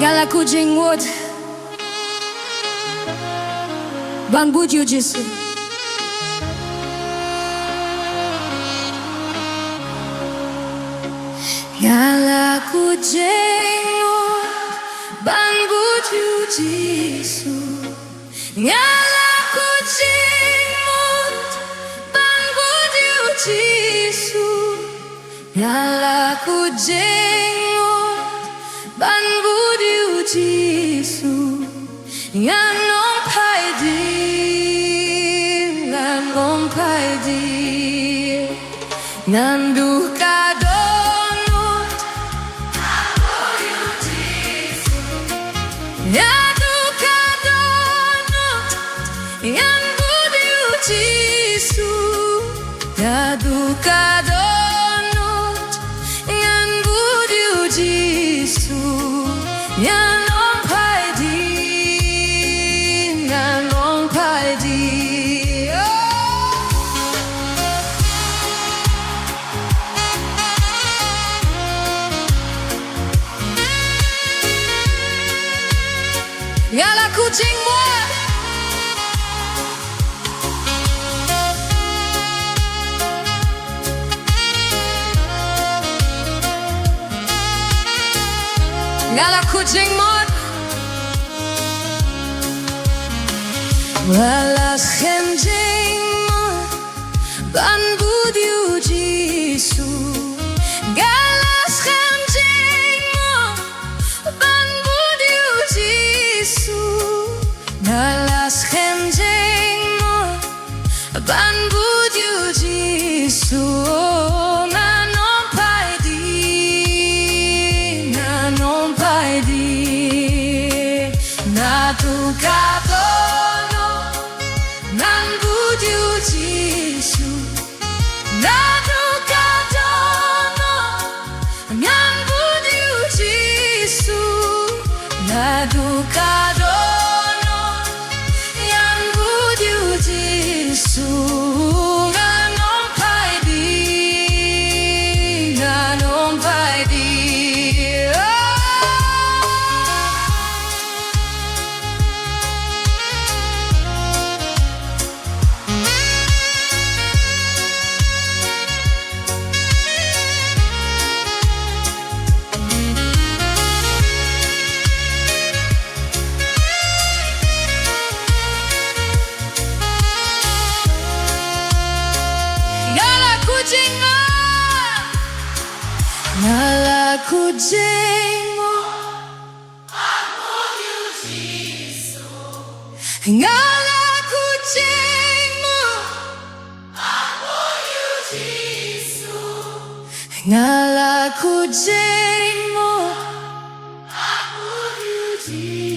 Gala Kut Jingmut Ban Buju Jisu Gala Kut Jingmut Ban Buju Jisu Gala Kut Jingmut Ban Buju Jisu Gala Kut Jingmut Ban Buju Jisu Nganom paidi Nganom paidi Ngandu kadonut Ban Buju Jisu Ngandu kadonut Ngan Buju Jisu Ngandu kadonut Ngan Buju Jisu Nganom paidi Nganom paidi Gala Kut Jingmut Gala Kut Jingmut Walashem Jingmut Ban Buju Jisu Galashem Jingmut Ban Buju Jisu Galashem Jingmut Ban Buju Jisu Nganom paidi Nganom paidi Natu kadonut Ngan Buju Jisu Natu kadonut Ngan Buju Jisu Natu kadonut Ngan Buju Jisu Nganom paidi Nganom paidi Gala Kut Jingmut Gala Kut Jingmut Ban Buju Jisu Gala Kut Jingmut Ban Buju Jisu Gala Kut Jingmut Ban Buju Jisu